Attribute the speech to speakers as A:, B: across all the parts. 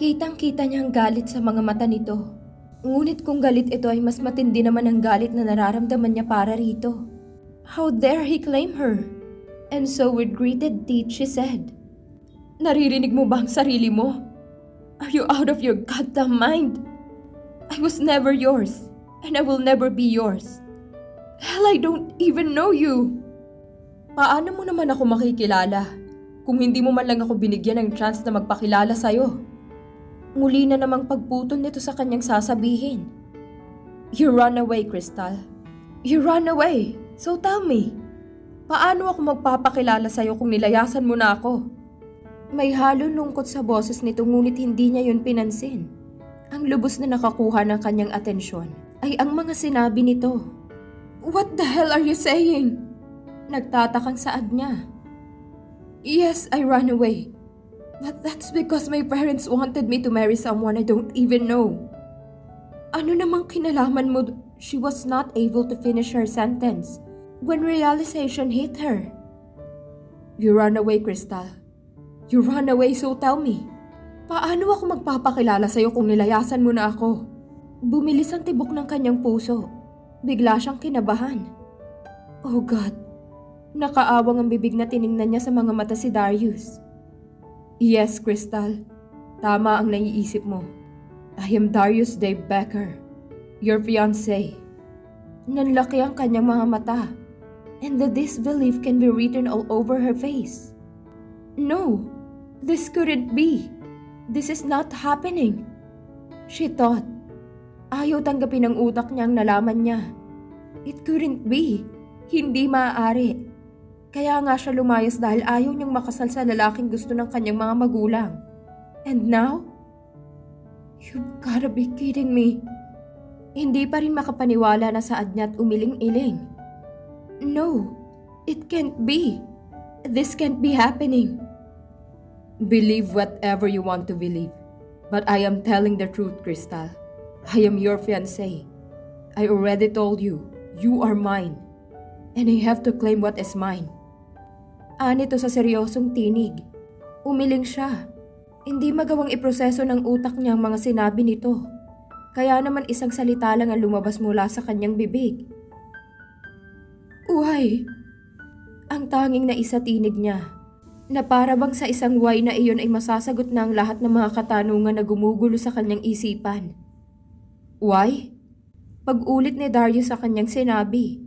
A: Kitang-kita niya ang galit sa mga mata nito. Ngunit kung galit ito ay mas matindi naman ang galit na nararamdaman niya para rito. How dare he claim her? And so with gritted teeth she said, "Naririnig mo ba ang sarili mo? Are you out of your goddamn mind? I was never yours, and I will never be yours. Hell, I don't even know you." Paano mo naman ako makikilala kung hindi mo man lang ako binigyan ng chance na magpakilala sa'yo? Muli na namang pagputol nito sa kanyang sasabihin. You run away, Crystal. You run away. So tell me, paano ako magpapakilala sa'yo kung nilayasan mo na ako? May halong lungkot sa boses nito ngunit hindi niya yun pinansin. Ang lubos na nakakuha ng kanyang atensyon ay ang mga sinabi nito. What the hell are you saying? Nagtatakang saad niya. Yes, I ran away. But that's because my parents wanted me to marry someone I don't even know. Ano namang kinalaman mo? She was not able to finish her sentence when realization hit her. You ran away, Crystal. You ran away, so tell me. Paano ako magpapakilala sa'yo kung nilayasan mo na ako? Bumilis ang tibok ng kanyang puso. Bigla siyang kinabahan. Oh God. Nakaawang ang bibig na tiningnan niya sa mga mata si Darius. Yes, Crystal. Tama ang naiisip mo. I am Darius Dave Becker, your fiancé. Nanlaki ang kanyang mga mata, and the disbelief can be written all over her face. No, this couldn't be. This is not happening. She thought. Ayaw tanggapin ng utak niyang nalaman niya. It couldn't be. Hindi maaari. Kaya nga siya lumayas dahil ayaw niyang makasal sa lalaking gusto ng kanyang mga magulang. And now? You've gotta be kidding me. Hindi pa rin makapaniwala na saad niya at umiling-iling. No, it can't be. This can't be happening. Believe whatever you want to believe. But I am telling the truth, Crystal. I am your fiancé. I already told you, you are mine. And I have to claim what is mine. Anito sa seryosong tinig. Umiling siya. Hindi magawang iproseso ng utak niya ang mga sinabi nito. Kaya naman isang salita lang ang lumabas mula sa kanyang bibig. Why? Ang tanging na isa tinig niya. Na para bang sa isang why na iyon ay masasagot na ang lahat ng mga katanungan na gumugulo sa kanyang isipan. Why? Pag-ulit ni Darius sa kanyang sinabi.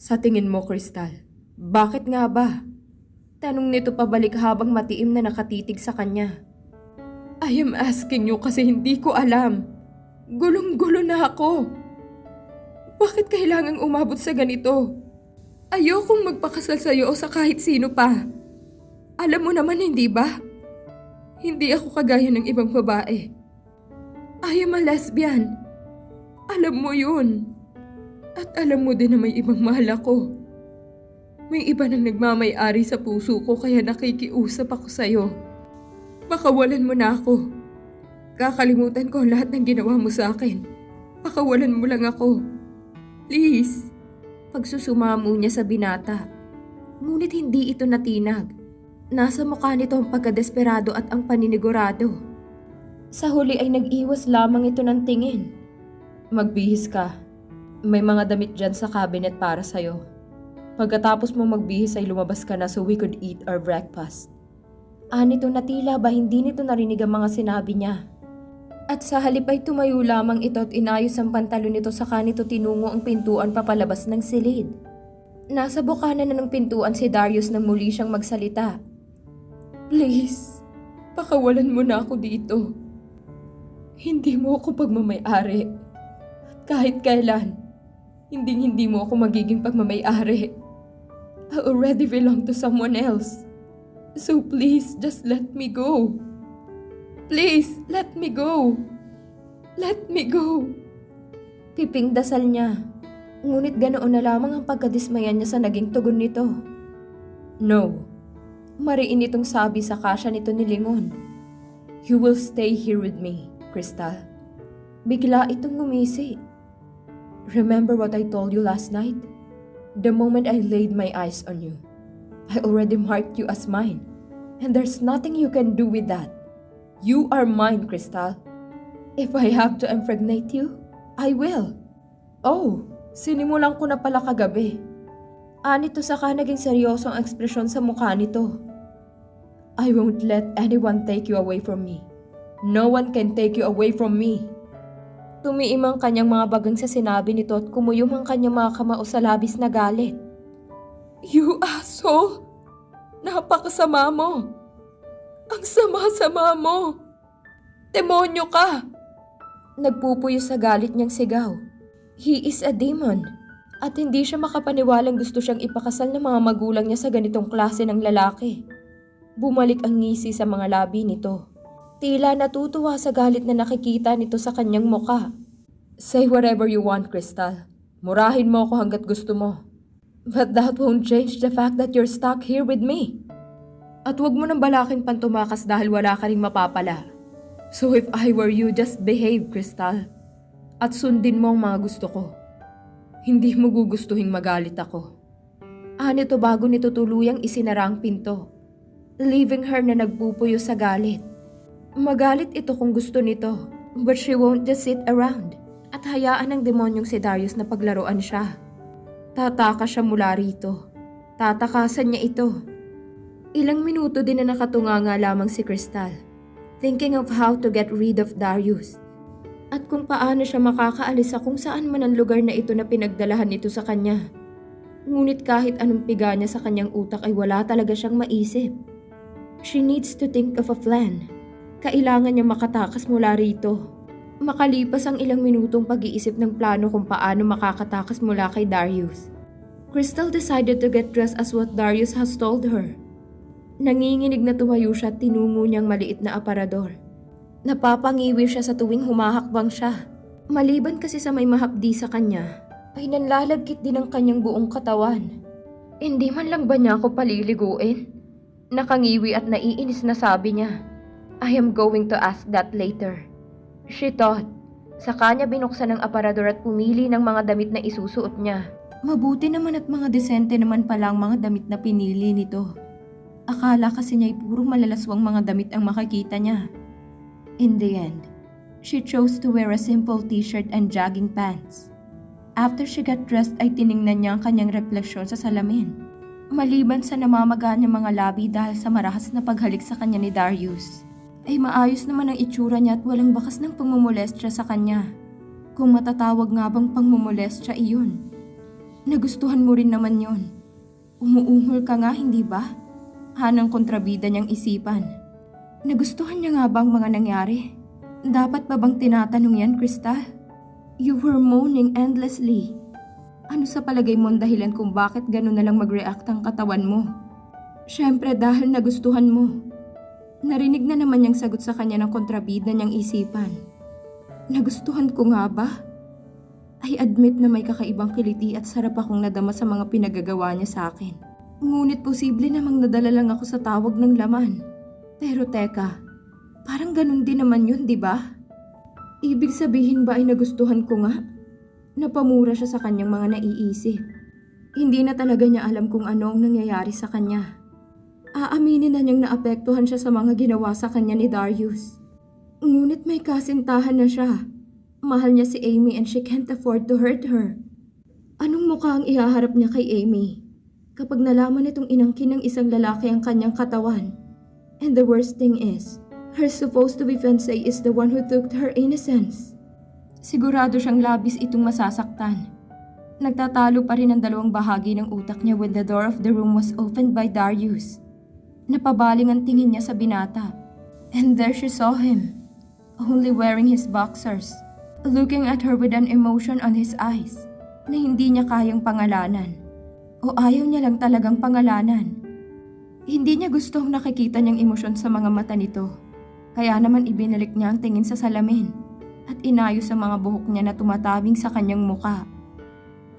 A: Sa tingin mo, Crystal, bakit nga ba? Tanong nito pabalik habang matiim na nakatitig sa kanya. I am asking you kasi hindi ko alam. Gulong-gulo na ako. Bakit kailangang umabot sa ganito? Ayokong magpakasal sa'yo o sa kahit sino pa. Alam mo naman, hindi ba? Hindi ako kagaya ng ibang babae. I am a lesbian. Alam mo yun. At alam mo din na may ibang mahal ako. May iba nang nagmamay-ari sa puso ko kaya nakikiusap ako sa'yo. Pakawalan mo na ako. Kakalimutan ko ang lahat ng ginawa mo sa akin. Pakawalan mo lang ako. Please. Pagsusumamo niya sa binata. Ngunit hindi ito natinag. Nasa mukha nito ang pagkadesperado at ang paninigurado. Sa huli ay nag-iwas lamang ito ng tingin. Magbihis ka. May mga damit dyan sa cabinet para sa'yo. Pagkatapos mo magbihis ay lumabas ka na so we could eat our breakfast. Anito na tila ba hindi nito narinig ang mga sinabi niya. At sa halip ay tumayo lamang ito at inayos ang pantalon nito saka nito tinungo ang pintuan papalabas ng silid. Nasa bukana na ng pintuan si Darius nang muli siyang magsalita. Please, pakawalan mo na ako dito. Hindi mo ako pagmamay-ari. Kahit kailan, hindi mo ako magiging pagmamay-ari. I already belong to someone else. So please, just let me go. Please, let me go. Let me go. Piping dasal niya. Ngunit ganoon na lamang ang pagkadismaya niya sa naging tugon nito. No. Mariin itong sabi sa kasya nito ni Lingon. You will stay here with me, Crystal. Bigla itong ngumisi. Remember what I told you last night? The moment I laid my eyes on you, I already marked you as mine. And there's nothing you can do with that. You are mine, Crystal. If I have to impregnate you, I will. Oh, sinimulan ko na pala kagabi. Anito saka naging seryosong ekspresyon sa mukha nito. I won't let anyone take you away from me. No one can take you away from me. Tumiim ang kanyang mga bagang sa sinabi nito at kumuyom ang kanyang mga kamao sa labis na galit. You asshole! Napakasama mo! Ang sama-sama mo! Demonyo ka! Nagpupuyo sa galit niyang sigaw. He is a demon. At hindi siya makapaniwalang gusto siyang ipakasal ng mga magulang niya sa ganitong klase ng lalaki. Bumalik ang ngisi sa mga labi nito. Tila natutuwa sa galit na nakikita nito sa kanyang muka. Say whatever you want, Crystal. Murahin mo ako hanggat gusto mo. But that won't change the fact that you're stuck here with me. At wag mo nang balakin pang tumakas dahil wala ka ring mapapala. So if I were you, just behave, Crystal. At sundin mo ang mga gusto ko. Hindi mo gugustuhin magalit ako. Anito bago nito tuluyang isinara ang pinto, leaving her na nagpupuyo sa galit. Magalit ito kung gusto nito, but she won't just sit around at hayaan ng demonyong si Darius na paglaruan siya. Tatakas siya mula rito. Tatakasan niya ito. Ilang minuto din na nakatunganga lamang si Crystal, thinking of how to get rid of Darius. At kung paano siya makakaalis sa kung saan man ang lugar na ito na pinagdalahan nito sa kanya. Ngunit kahit anong piga niya sa kanyang utak ay wala talaga siyang maisip. She needs to think of a plan. Kailangan niya makatakas mula rito. Makalipas ang ilang minutong pag-iisip ng plano kung paano makakatakas mula kay Darius, Crystal decided to get dressed as what Darius has told her. Nanginginig na tumayo siya at tinungo niyang maliit na aparador. Napapangiwi siya sa tuwing humahakbang siya. Maliban kasi sa may mahapdi sa kanya, ay nanlalagkit din ang kanyang buong katawan. Hindi man lang ba niya ako paliliguin? Nakangiwi at naiinis na sabi niya. I am going to ask that later. She thought. Saka niya binuksan ang aparador at pumili ng mga damit na isusuot niya. Mabuti naman at mga desente naman pala ang mga damit na pinili nito. Akala kasi niya ay puro malalaswang mga damit ang makikita niya. In the end, she chose to wear a simple t-shirt and jogging pants. After she got dressed ay tiningnan niya ang kanyang refleksyon sa salamin. Maliban sa namamagaan niyang mga labi dahil sa marahas na paghalik sa kanya ni Darius, ay maayos naman ang itsura niya at walang bakas ng pangmumolestya sa kanya. Kung matatawag nga bang pangmumolestya iyon. Nagustuhan mo rin naman yon. Umuungol ka nga, hindi ba? Hanang kontrabida niyang isipan. Nagustuhan niya nga bang mga nangyari? Dapat ba bang tinatanong yan, Crystal? You were moaning endlessly. Ano sa palagay mo ang dahilan kung bakit gano'n na lang mag-react ang katawan mo? Siyempre dahil nagustuhan mo. Narinig na naman niyang sagot sa kanya ng kontrabida niyang isipan. Nagustuhan ko nga ba? I admit na may kakaibang kiliti at sarap akong nadama sa mga pinagagawa niya sa akin. Ngunit posible namang nadala lang ako sa tawag ng laman. Pero teka, parang ganun din naman yun, di ba? Ibig sabihin ba ay nagustuhan ko nga? Napamura siya sa kanyang mga naiisip. Hindi na talaga niya alam kung ano ang nangyayari sa kanya. Aaminin na niyang naapektuhan siya sa mga ginawa sa kanya ni Darius. Ngunit may kasintahan na siya. Mahal niya si Amy and she can't afford to hurt her. Anong mukha ang ihaharap niya kay Amy kapag nalaman itong inangkin ng isang lalaki ang kanyang katawan? And the worst thing is, her supposed to be fiancé is the one who took her innocence. Sigurado siyang labis itong masasaktan. Nagtatalo pa rin ang dalawang bahagi ng utak niya when the door of the room was opened by Darius. Napabaling ang tingin niya sa binata. And there she saw him, only wearing his boxers, looking at her with an emotion on his eyes na hindi niya kayang pangalanan. O ayaw niya lang talagang pangalanan. Hindi niya gustong nakikita niyang emosyon sa mga mata nito. Kaya naman ibinalik niya ang tingin sa salamin at inayos ang mga buhok niya na tumatabing sa kanyang muka.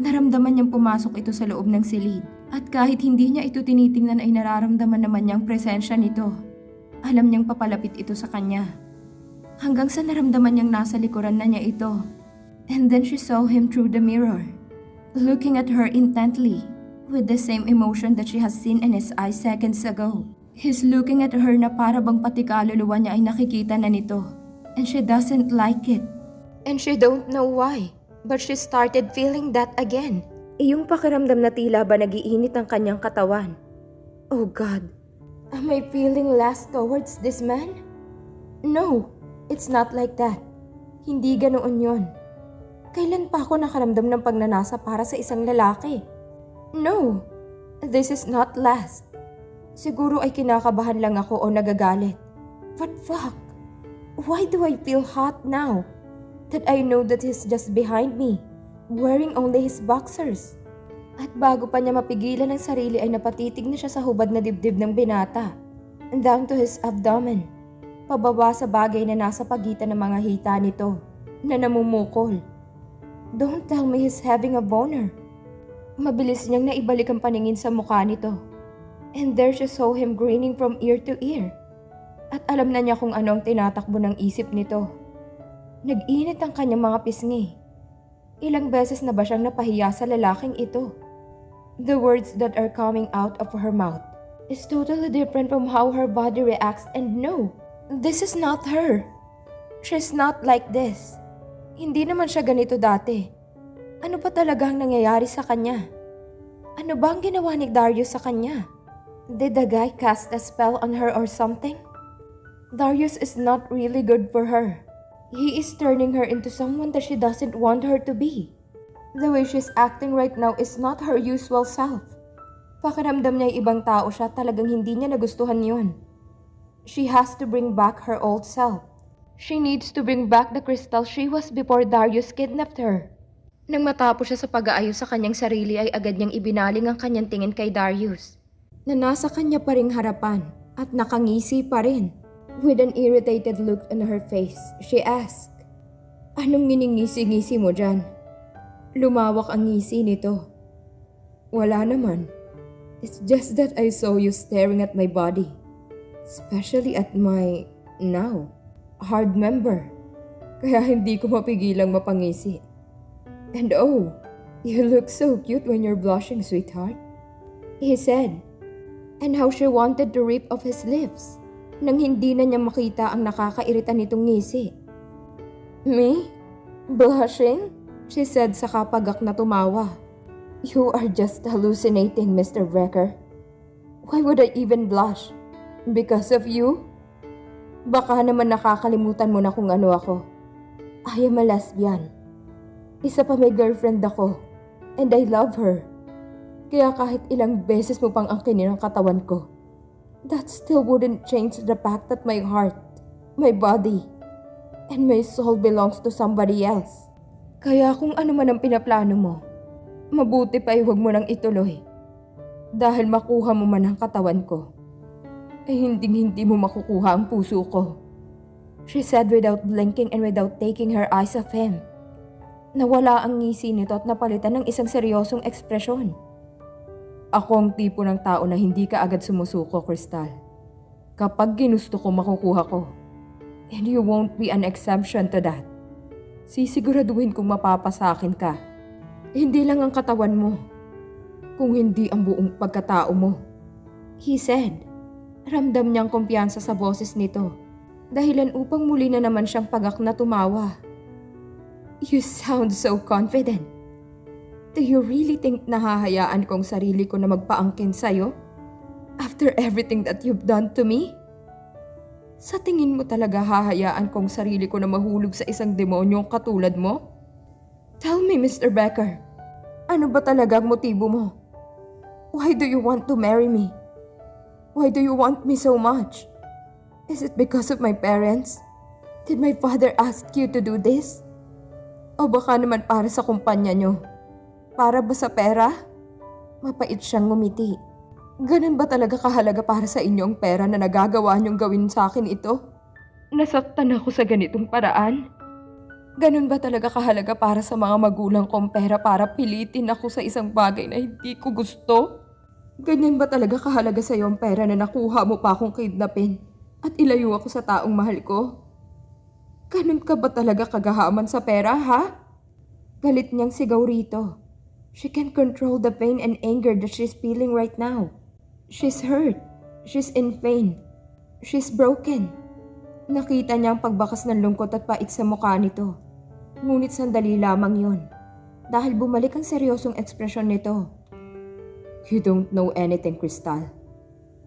A: Naramdaman niyang pumasok ito sa loob ng silid. At kahit hindi niya ito tinitingnan ay nararamdaman naman niyang presensya nito. Alam niyang papalapit ito sa kanya. Hanggang sa naramdaman niyang nasa likuran na niya ito. And then she saw him through the mirror, looking at her intently, with the same emotion that she has seen in his eyes seconds ago. He's looking at her na para bang pati kaluluwa niya ay nakikita na nito. And she doesn't like it. And she don't know why. But she started feeling that again. Iyong pakiramdam na tila ba nagiinit ang kanyang katawan. Oh God, am I feeling lust towards this man? No, it's not like that. Hindi ganoon yon. Kailan pa ako nakaramdam ng pagnanasa para sa isang lalaki? No, this is not lust. Siguro ay kinakabahan lang ako o nagagalit. But fuck, why do I feel hot now? That I know that he's just behind me, wearing only his boxers. At bago pa niya mapigilan ang sarili ay napatitig na siya sa hubad na dibdib ng binata, and down to his abdomen, pababa sa bagay na nasa pagitan ng mga hita nito, na namumukol. Don't tell me he's having a boner. Mabilis niyang naibalik ang paningin sa mukha nito. And there she saw him grinning from ear to ear. At alam na niya kung ano ang tinatakbo ng isip nito. Nag-init ang kanyang mga pisngi. Ilang beses na ba siyang napahiya sa lalaking ito? The words that are coming out of her mouth is totally different from how her body reacts, and no, this is not her. She's not like this. Hindi naman siya ganito dati. Ano pa talaga ang nangyayari sa kanya? Ano ba ang ginawa ni Darius sa kanya? Did the guy cast a spell on her or something? Darius is not really good for her. He is turning her into someone that she doesn't want her to be. The way she's acting right now is not her usual self. Pakiramdam niya ibang tao siya, talagang hindi niya nagustuhan yun. She has to bring back her old self. She needs to bring back the Crystal she was before Darius kidnapped her. Nang matapos siya sa pag-aayos sa kanyang sarili ay agad niyang ibinaling ang kanyang tingin kay Darius, na nasa kanya pa ring harapan at nakangisi pa rin. With an irritated look on her face, she asked, "Anong nginingisi-ngisi mo dyan?" Lumawak ang ngisi nito. "Wala naman. It's just that I saw you staring at my body. Especially at my, now, hard member. Kaya hindi ko mapigilang mapangisi. And oh, you look so cute when you're blushing, sweetheart," he said. And how she wanted to rip off his lips nang hindi na niya makita ang nakakairita nitong ngisi. "Me? Blushing?" she said sa kapagak na tumawa. "You are just hallucinating, Mr. Brecker. Why would I even blush? Because of you? Baka naman nakakalimutan mo na kung ano ako. I am a lesbian. Isa pa may girlfriend ako, and I love her. Kaya kahit ilang beses mo pang angkinin ang katawan ko, that still wouldn't change the fact that my heart, my body, and my soul belongs to somebody else. Kaya kung ano man ang pinaplano mo, mabuti pa huwag mo nang ituloy. Dahil makuha mo man ang katawan ko, ay hindi mo makukuha ang puso ko," she said without blinking and without taking her eyes off him. Nawala ang ngisi nito at napalitan ng isang seryosong ekspresyon. "Ako ang tipo ng tao na hindi ka agad sumusuko, Crystal. Kapag ginusto ko, makukuha ko. And you won't be an exemption to that. Sisiguraduhin kong mapapasakin ka. Hindi lang ang katawan mo, kung hindi ang buong pagkatao mo," he said. Ramdam niyang kumpiyansa sa boses nito, dahilan upang muli na naman siyang pagak na tumawa. "You sound so confident. Do you really think nahahayaan kong sarili ko na magpaangkin sa'yo? After everything that you've done to me? Sa tingin mo talaga hahayaan kong sarili ko na mahulog sa isang demonyong katulad mo? Tell me, Mr. Becker, ano ba talaga ang motibo mo? Why do you want to marry me? Why do you want me so much? Is it because of my parents? Did my father ask you to do this? O baka naman para sa kumpanya nyo? Para ba sa pera?" Mapait siyang ngumiti. "Ganun ba talaga kahalaga para sa inyo ang pera na nagagawa niyong gawin sa akin ito? Nasaktan ako sa ganitong paraan? Ganun ba talaga kahalaga para sa mga magulang kong pera para pilitin ako sa isang bagay na hindi ko gusto? Ganyan ba talaga kahalaga sa iyo ang pera na nakuha mo pa akong kidnapin at ilayo ako sa taong mahal ko? Ganun ka ba talaga kagahaman sa pera, ha?" Galit niyang sigaw rito. She can't control the pain and anger that she's feeling right now. She's hurt. She's in pain. She's broken. Nakita niya ang pagbakas ng lungkot at pait sa mukha nito. Ngunit sandali lamang yon. Dahil bumalik ang seryosong ekspresyon nito. You don't know anything, Crystal.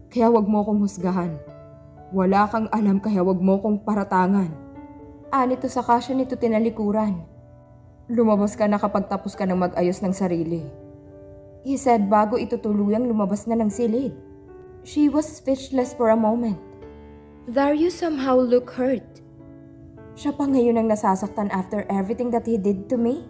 A: Kaya wag mo kong husgahan. Wala kang alam kaya wag mo kong paratangan. Anito sa kasya nito tinalikuran. Lumabas ka na kapag tapos ka ng mag-ayos ng sarili. He said bago ito tuluyang lumabas na ng silid. She was speechless for a moment. Darius somehow looked hurt. Siya pa ngayon ang nasasaktan after everything that he did to me?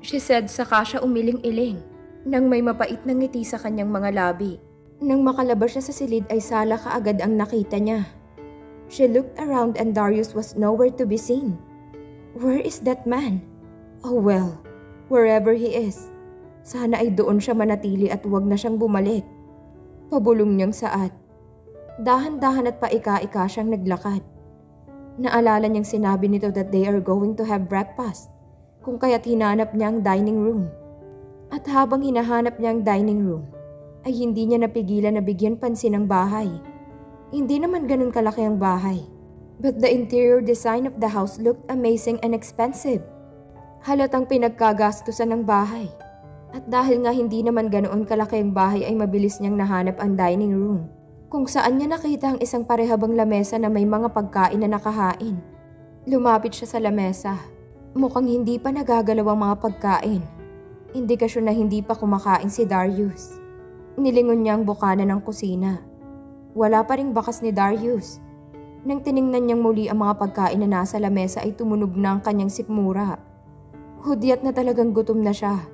A: She said saka siya umiling-iling nang may mapait na ngiti sa kanyang mga labi. Nang makalabas siya sa silid ay sala kaagad ang nakita niya. She looked around and Darius was nowhere to be seen. Where is that man? Oh well, wherever he is. Sana ay doon siya manatili at huwag na siyang bumalik. Pabulong niyang saad. Dahan-dahan at paika-ika siyang naglakad. Naalala niyang sinabi nito that they are going to have breakfast, kung kaya't hinanap niya ang dining room. At habang hinahanap niya ang dining room, ay hindi niya napigilan na bigyan pansin ang bahay. Hindi naman ganun kalaki ang bahay, but the interior design of the house looked amazing and expensive. Halatang pinagkagastusan ng bahay. At dahil nga hindi naman ganoon kalaki ang bahay ay mabilis niyang nahanap ang dining room, kung saan niya nakita ang isang parehabang lamesa na may mga pagkain na nakahain. Lumapit siya sa lamesa. Mukhang hindi pa nagagalaw ang mga pagkain. Indikasyon na hindi pa kumakain si Darius. Nilingon niya ang bukana ng kusina. Wala pa ring bakas ni Darius. Nang tiningnan niyang muli ang mga pagkain na nasa lamesa ay tumunog na ang kanyang sikmura. Hudyat na talagang gutom na siya.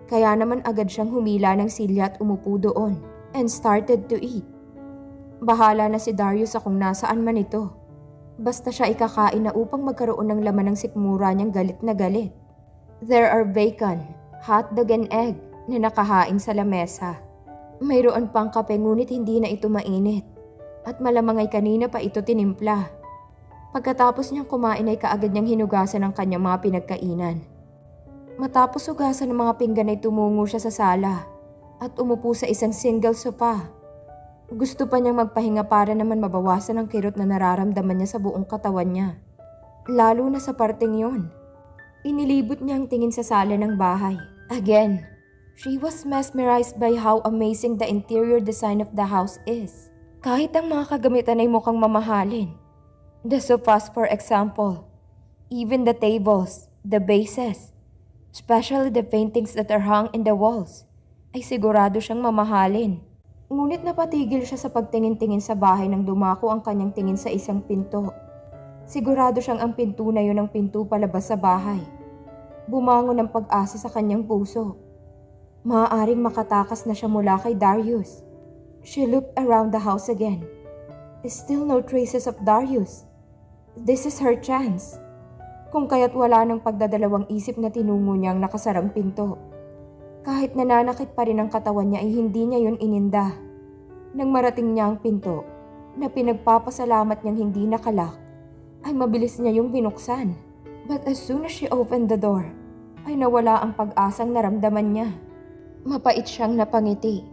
A: Kaya naman agad siyang humila ng silya at umupo doon and started to eat. Bahala na si Darius sa kung nasaan man ito. Basta siya ikakain na upang magkaroon ng laman ng sikmura niyang galit na galit. There are bacon, hot dog and egg na nakahain sa lamesa. Mayroon pang kape ngunit hindi na ito mainit. At malamang ay kanina pa ito tinimpla. Pagkatapos niyang kumain ay kaagad niyang hinugasan ang kanyang mga pinagkainan. Matapos hugasan ng mga pinggan ay tumungo siya sa sala at umupo sa isang single sofa. Gusto pa niyang magpahinga para naman mabawasan ang kirot na nararamdaman niya sa buong katawan niya. Lalo na sa parteng yon. Inilibot niya ang tingin sa sala ng bahay. Again, she was mesmerized by how amazing the interior design of the house is. Kahit ang mga kagamitan ay mukhang mamahalin. The sofas for example, even the tables, the bases, especially the paintings that are hung in the walls, ay sigurado siyang mamahalin. Ngunit napatigil siya sa pagtingin-tingin sa bahay nang dumako ang kanyang tingin sa isang pinto. Sigurado siyang ang pinto na yun ang pinto palabas sa bahay. Bumangon ang pag-asa sa kanyang puso. Maaaring makatakas na siya mula kay Darius. She looked around the house again. Still no traces of Darius. This is her chance. Kung kaya't wala ng pagdadalawang isip na tinungo niya ang nakasarang pinto. Kahit nananakit pa rin ang katawan niya ay hindi niya yun ininda. Nang marating niya ang pinto, na pinagpapasalamat niyang hindi nakalak, ay mabilis niya yung binuksan. But as soon as she opened the door, ay nawala ang pag-asang naramdaman niya. Mapait siyang napangiti.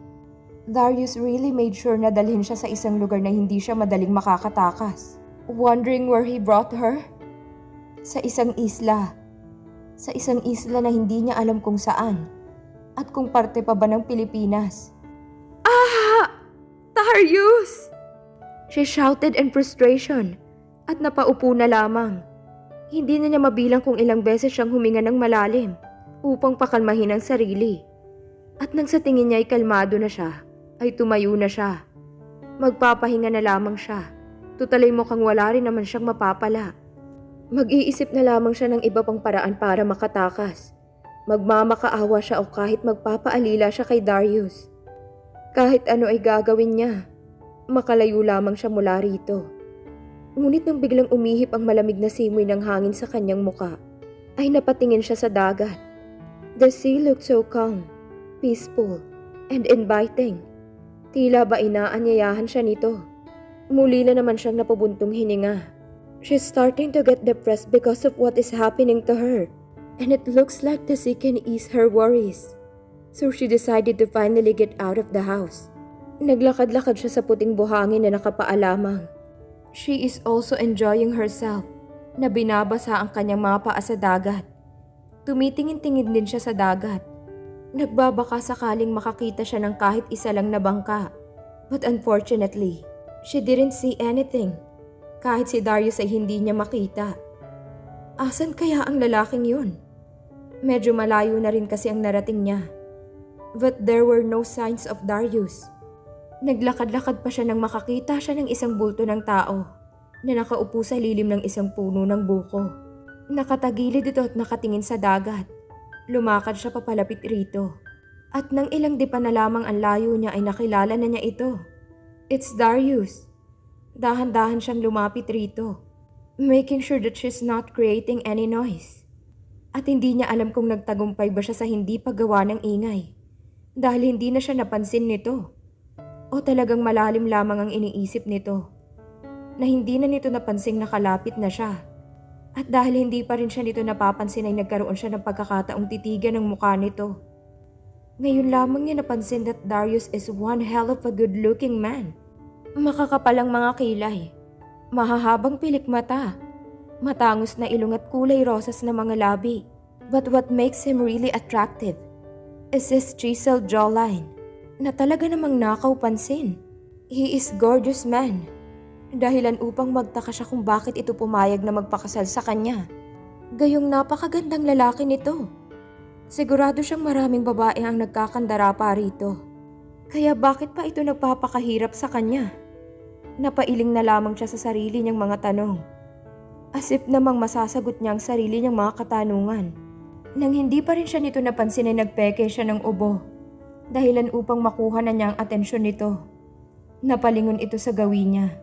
A: Darius really made sure na dalhin siya sa isang lugar na hindi siya madaling makakatakas. Wondering where he brought her? Sa isang isla. Sa isang isla na hindi niya alam kung saan. At kung parte pa ba ng Pilipinas. Ah! Darius! She shouted in frustration at napaupo na lamang. Hindi na niya mabilang kung ilang beses siyang huminga ng malalim upang pakalmahin ang sarili. At nang sa tingin niya ay kalmado na siya, ay tumayo na siya. Magpapahinga na lamang siya. Tutalay mukhang wala rin naman siyang mapapala. Mag-iisip na lamang siya ng iba pang paraan para makatakas. Magmamakaawa siya o kahit magpapaalila siya kay Darius. Kahit ano ay gagawin niya. Makalayo lamang siya mula rito. Ngunit nang biglang umihip ang malamig na simoy ng hangin sa kanyang muka, ay napatingin siya sa dagat. The sea looked so calm, peaceful, and inviting. Tila ba inaanyayahan siya nito. Muli na naman siyang napubuntong hininga. She's starting to get depressed because of what is happening to her. And it looks like the sea can ease her worries. So she decided to finally get out of the house. Naglakad-lakad siya sa puting buhangin na nakapaalamang. She is also enjoying herself na binabasa ang kanyang mga paa sa dagat. Tumitingin-tingin din siya sa dagat. Nagbabaka sakaling makakita siya ng kahit isa lang na bangka. But unfortunately, she didn't see anything. Kahit si Darius ay hindi niya makita. Asan kaya ang lalaking yun? Medyo malayo na rin kasi ang narating niya. But there were no signs of Darius. Naglakad-lakad pa siya nang makakita siya ng isang bulto ng tao na nakaupo sa lilim ng isang puno ng buko. Nakatagilid ito at nakatingin sa dagat. Lumakad siya papalapit rito. At nang ilang dipa na lamang ang layo niya ay nakilala na niya ito. It's Darius. Dahan-dahan siyang lumapit rito, making sure that she's not creating any noise. At hindi niya alam kung nagtagumpay ba siya sa hindi paggawa ng ingay dahil hindi na siya napansin nito. O talagang malalim lamang ang iniisip nito na hindi na nito napansing nakalapit na siya. At dahil hindi pa rin siya nito napapansin ay nagkaroon siya ng pagkakataong titigan ng mukha nito. Ngayon lamang niya napansin that Darius is one hell of a good-looking man. Makakapalang mga kilay, mahahabang pilik mata, matangos na ilong at kulay rosas na mga labi. But what makes him really attractive is his chiseled jawline na talaga namang nakaw pansin. He is gorgeous man. Dahilan upang magtaka siya kung bakit ito pumayag na magpakasal sa kanya. Gayong napakagandang lalaki nito. Sigurado siyang maraming babae ang nagkakandara pa rito. Kaya bakit pa ito nagpapakahirap sa kanya? Napailing na lamang siya sa sarili niyang mga tanong. As if namang masasagot niya ang sarili niyang mga katanungan. Nang hindi pa rin siya nito napansin ay nagpeke siya ng ubo. Dahilan upang makuha na niya ang atensyon nito. Napalingon ito sa gawin niya.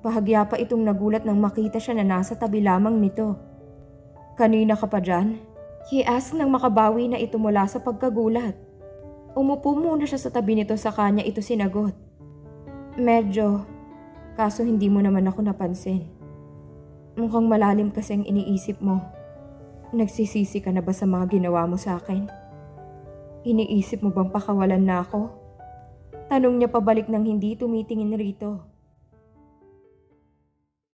A: Bahagya pa itong nagulat nang makita siya na nasa tabi lamang nito. "Kanina ka pa dyan?" He asked nang makabawi na ito mula sa pagkagulat. Umupo muna siya sa tabi nito sa kanya ito sinagot. "Medyo, kaso hindi mo naman ako napansin. Mukhang malalim kasi ang iniisip mo. Nagsisisi ka na ba sa mga ginawa mo sa akin? Iniisip mo bang pakawalan na ako?" Tanong niya pabalik nang hindi tumitingin rito.